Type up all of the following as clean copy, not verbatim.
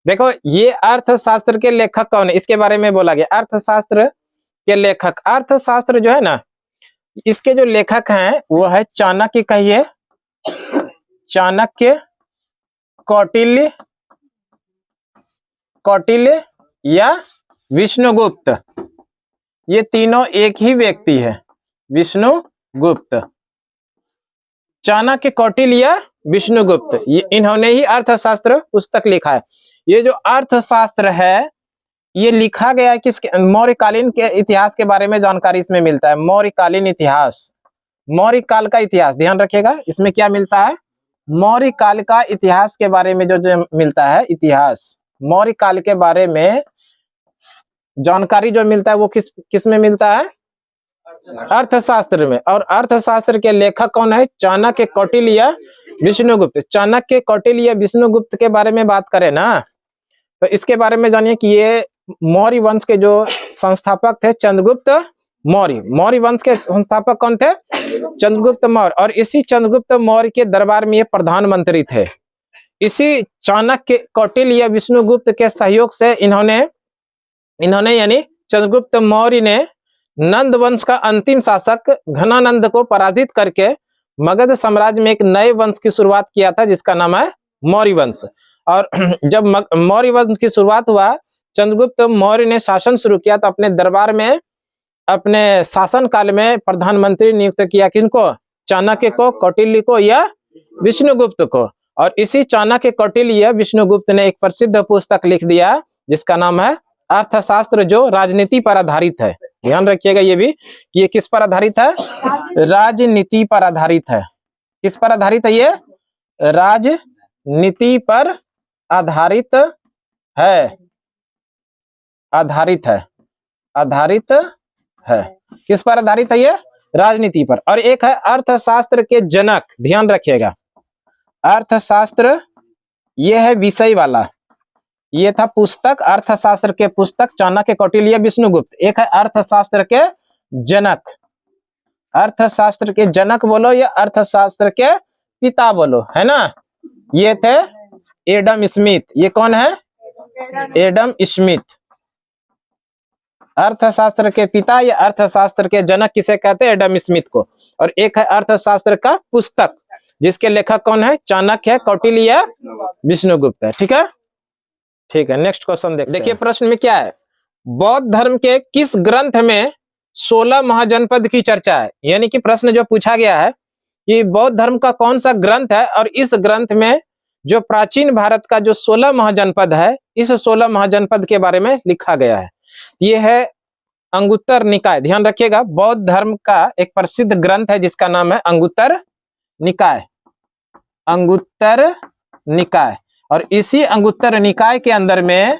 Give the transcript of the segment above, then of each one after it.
देखो ये अर्थशास्त्र के लेखक कौन है, इसके बारे में बोला गया। अर्थशास्त्र के लेखक, अर्थशास्त्र जो है ना, इसके जो लेखक हैं वो है चाणक्य, कहिए चाणक्य, कौटिल्य, कौटिल्य या विष्णुगुप्त। ये तीनों एक ही व्यक्ति है, विष्णुगुप्त। चाणक्य, कौटिल्य या विष्णुगुप्त, ये इन्होंने ही अर्थशास्त्र पुस्तक लिखा है। ये जो अर्थशास्त्र है ये लिखा गया है किसके, मौर्यकालीन के इतिहास के बारे में जानकारी इसमें मिलता है। मौर्यकालीन इतिहास, मौर्य काल का इतिहास, ध्यान रखिएगा इसमें क्या मिलता है, मौर्य काल का इतिहास के बारे में जो मिलता है, इतिहास मौर्य काल के बारे में जानकारी जो मिलता है वो किस में मिलता है, अर्थशास्त्र में। और अर्थशास्त्र के लेखक कौन है, चाणक्य, कौटिल्य या विष्णुगुप्त। चाणक्य, कौटिल्य या विष्णुगुप्त के बारे में बात करें ना, तो इसके बारे में जानिए कि ये मौर्य वंश के जो संस्थापक थे चंद्रगुप्त मौर्य। मौर्य वंश के संस्थापक कौन थे, चंद्रगुप्त मौर्य। और इसी चंद्रगुप्त मौर्य के दरबार में ये प्रधानमंत्री थे। इसी चाणक्य, कौटिल्य या विष्णुगुप्त के सहयोग से इन्होंने यानी चंद्रगुप्त मौर्य ने नंद वंश का अंतिम शासक घनानंद को पराजित करके मगध साम्राज्य में एक नए वंश की शुरुआत किया था जिसका नाम है मौर्य वंश। और जब मौर्य वंश की शुरुआत हुआ, चंद्रगुप्त मौर्य ने शासन शुरू किया तो अपने दरबार में अपने शासन काल में प्रधानमंत्री नियुक्त किया, किनको, चाणक्य को, कौटिल्य को या विष्णुगुप्त को। और इसी चाणक्य, कौटिल्य या विष्णुगुप्त ने एक प्रसिद्ध पुस्तक लिख दिया जिसका नाम है अर्थशास्त्र, जो राजनीति पर आधारित है। ध्यान रखिएगा ये भी कि ये किस पर आधारित है, राजनीति पर आधारित है। किस पर आधारित है ये, राजनीति पर आधारित है, आधारित है, आधारित है। किस पर आधारित है ये, राजनीति पर। और एक है अर्थशास्त्र के जनक, ध्यान रखिएगा अर्थशास्त्र ये है विषय वाला, ये था पुस्तक, अर्थशास्त्र के पुस्तक चाणक्य, कौटिल्य, विष्णुगुप्त। एक है अर्थशास्त्र के जनक, अर्थशास्त्र के जनक बोलो या अर्थशास्त्र के पिता बोलो, है ना, ये थे एडम स्मिथ। ये कौन है, एडम स्मिथ। अर्थशास्त्र के पिता या अर्थशास्त्र के जनक किसे कहते हैं, एडम स्मिथ को। और एक है अर्थशास्त्र का पुस्तक जिसके लेखक कौन है, चाणक्य, कौटिल्य या विष्णुगुप्त है। ठीक है, ठीक है, नेक्स्ट क्वेश्चन देखिए प्रश्न में क्या है, बौद्ध धर्म के किस ग्रंथ में 16 महाजनपद की चर्चा है। यानी कि प्रश्न जो पूछा गया है कि बौद्ध धर्म का कौन सा ग्रंथ है और इस ग्रंथ में जो प्राचीन भारत का जो 16 महाजनपद है, इस 16 महाजनपद के बारे में लिखा गया है। ये है अंगुत्तर निकाय। ध्यान रखिएगा बौद्ध धर्म का एक प्रसिद्ध ग्रंथ है जिसका नाम है अंगुत्तर निकाय, अंगुत्तर निकाय। और इसी अंगुत्तर निकाय के अंदर में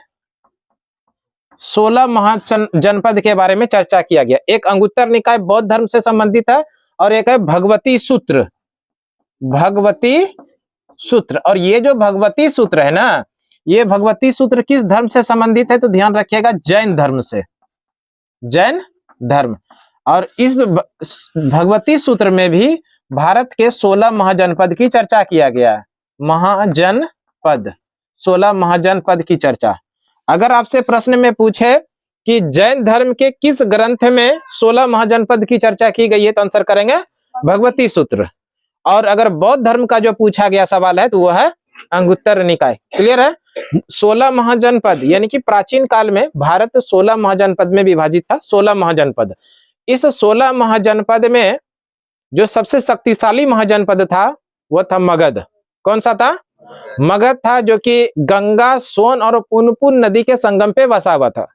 16 महाजनपद के बारे में चर्चा किया गया। एक अंगुत्तर निकाय बौद्ध धर्म से संबंधित है और एक है भगवती सूत्र, भगवती सूत्र। और ये जो भगवती सूत्र है ना, ये भगवती सूत्र किस धर्म से संबंधित है, तो ध्यान रखिएगा जैन धर्म से, जैन धर्म। और इस भगवती सूत्र में भी भारत के 16 महाजनपद की चर्चा किया गया है। महाजनपद, 16 महाजनपद की चर्चा। अगर आपसे प्रश्न में पूछे कि जैन धर्म के किस ग्रंथ में 16 महाजनपद की चर्चा की गई है, तो आंसर करेंगे भगवती सूत्र। और अगर बौद्ध धर्म का जो पूछा गया सवाल है तो वो है अंगुत्तर निकाय। क्लियर है, 16 महाजनपद यानी कि प्राचीन काल में भारत 16 महाजनपद में विभाजित था। 16 महाजनपद, इस 16 महाजनपद में जो सबसे शक्तिशाली महाजनपद था वो था मगध। कौन सा था, मगध था, जो कि गंगा, सोन और पुनपुन नदी के संगम पे बसा हुआ था।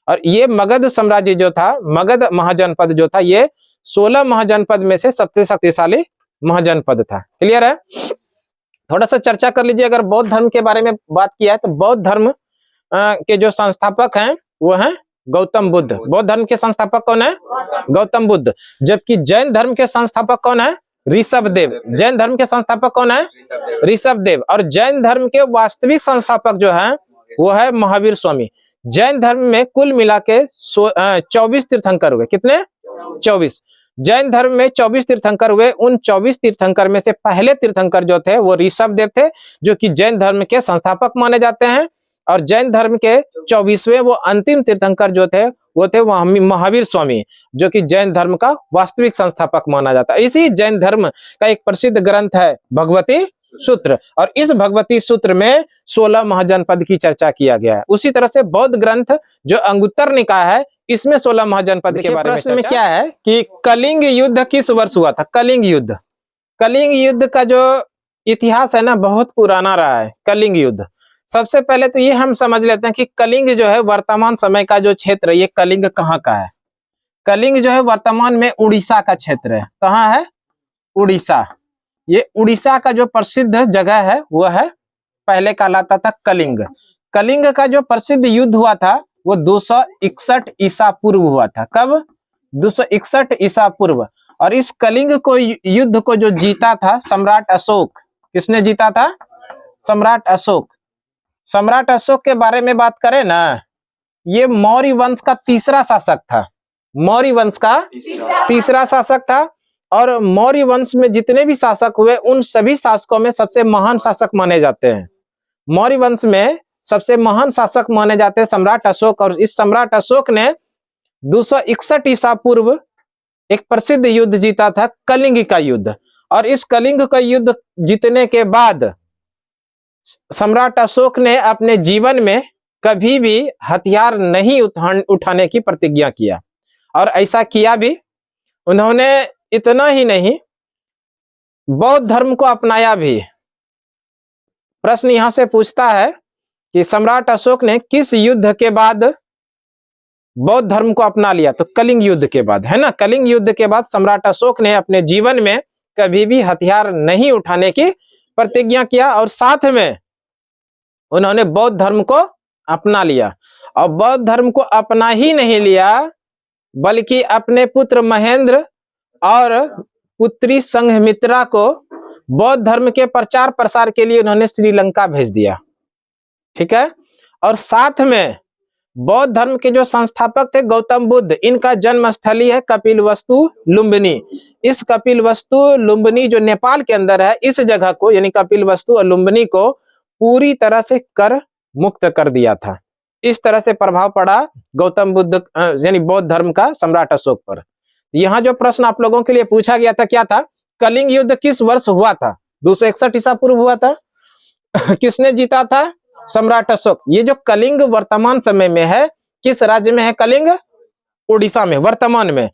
और ये मगध साम्राज्य जो था, मगध महाजनपद जो था, ये 16 महाजनपद में से सबसे शक्तिशाली महाजनपद था। क्लियर है, थोड़ा सा चर्चा कर लीजिए। अगर बौद्ध धर्म के बारे में बात किया है तो बौद्ध धर्म के जो संस्थापक हैं वो हैं गौतम बुद्ध। बौद्ध धर्म के संस्थापक कौन है, गौतम बुद्ध। जबकि जैन धर्म के संस्थापक कौन है, ऋषभदेव। जैन धर्म के संस्थापक कौन है, ऋषभदेव। और जैन धर्म के वास्तविक संस्थापक जो है वो है महावीर स्वामी। जैन धर्म में कुल मिला के 24 तीर्थंकर हुए। कितने, 24। जैन धर्म में 24 तीर्थंकर हुए। उन 24 तीर्थंकर में से पहले तीर्थंकर जो थे वो ऋषभदेव थे, जो कि जैन धर्म के संस्थापक माने जाते हैं। और जैन धर्म के 24वें वो अंतिम तीर्थंकर जो थे वो थे महावीर स्वामी, जो कि जैन धर्म का वास्तविक संस्थापक माना जाता है। इसी जैन धर्म का एक प्रसिद्ध ग्रंथ है भगवती सूत्र, और इस भगवती सूत्र में 16 महाजनपद की चर्चा किया गया है। उसी तरह से बौद्ध ग्रंथ जो अंगुत्तर निकाय है, इसमें 16 महाजनपद के बारे में प्रश्न में क्या है कि कलिंग युद्ध किस वर्ष हुआ था। कलिंग युद्ध का जो इतिहास है ना, बहुत पुराना रहा है कलिंग युद्ध। सबसे पहले तो ये हम समझ लेते हैं कि कलिंग जो है वर्तमान समय का जो क्षेत्र है, ये कलिंग कहाँ का है। कलिंग जो है वर्तमान में उड़ीसा का क्षेत्र है। कहाँ है? उड़ीसा। ये उड़ीसा का जो प्रसिद्ध जगह है वो है, पहले कहलाता था कलिंग। कलिंग का जो प्रसिद्ध युद्ध हुआ था वो 261 ईसा पूर्व हुआ था। कब? 261 ईसा पूर्व। और इस कलिंग को युद्ध को जो जीता था सम्राट अशोक। किसने जीता था? सम्राट अशोक। सम्राट अशोक के बारे में बात करें ना, ये मौर्य वंश का तीसरा शासक था। मौर्य वंश का तीसरा शासक था, और मौर्य वंश में जितने भी शासक हुए उन सभी शासकों में सबसे महान शासक माने जाते हैं। मौर्य वंश में सबसे महान शासक माने जाते हैं सम्राट अशोक। और इस सम्राट अशोक ने 261 ईसा पूर्व एक प्रसिद्ध युद्ध जीता था, कलिंग का युद्ध। और इस कलिंग का युद्ध जीतने के बाद सम्राट अशोक ने अपने जीवन में कभी भी हथियार नहीं उठाने की प्रतिज्ञा किया, और ऐसा किया भी। उन्होंने इतना ही नहीं, बौद्ध धर्म को अपनाया भी। प्रश्न यहां से पूछता है कि सम्राट अशोक ने किस युद्ध के बाद बौद्ध धर्म को अपना लिया, तो कलिंग युद्ध के बाद, है ना। कलिंग युद्ध के बाद सम्राट अशोक ने अपने जीवन में कभी भी हथियार नहीं उठाने की प्रतिज्ञा किया, और साथ में उन्होंने बौद्ध धर्म को अपना लिया। और बौद्ध धर्म को अपना ही नहीं लिया, बल्कि अपने पुत्र महेंद्र और पुत्री संघमित्रा को बौद्ध धर्म के प्रचार प्रसार के लिए उन्होंने श्रीलंका भेज दिया। ठीक है। और साथ में बौद्ध धर्म के जो संस्थापक थे गौतम बुद्ध, इनका जन्म स्थली है कपिलवस्तु लुम्बिनी। इस कपिलवस्तु लुम्बिनी जो नेपाल के अंदर है, इस जगह को यानी कपिलवस्तु और लुम्बिनी को पूरी तरह से कर मुक्त कर दिया था। इस तरह से प्रभाव पड़ा गौतम बुद्ध यानी बौद्ध धर्म का सम्राट अशोक पर। यहाँ जो प्रश्न आप लोगों के लिए पूछा गया था क्या था? कलिंग युद्ध किस वर्ष हुआ था? 261 ईसा पूर्व हुआ था। किसने जीता था? सम्राट अशोक। ये जो कलिंग वर्तमान समय में है, किस राज्य में है कलिंग? उड़ीसा में वर्तमान में।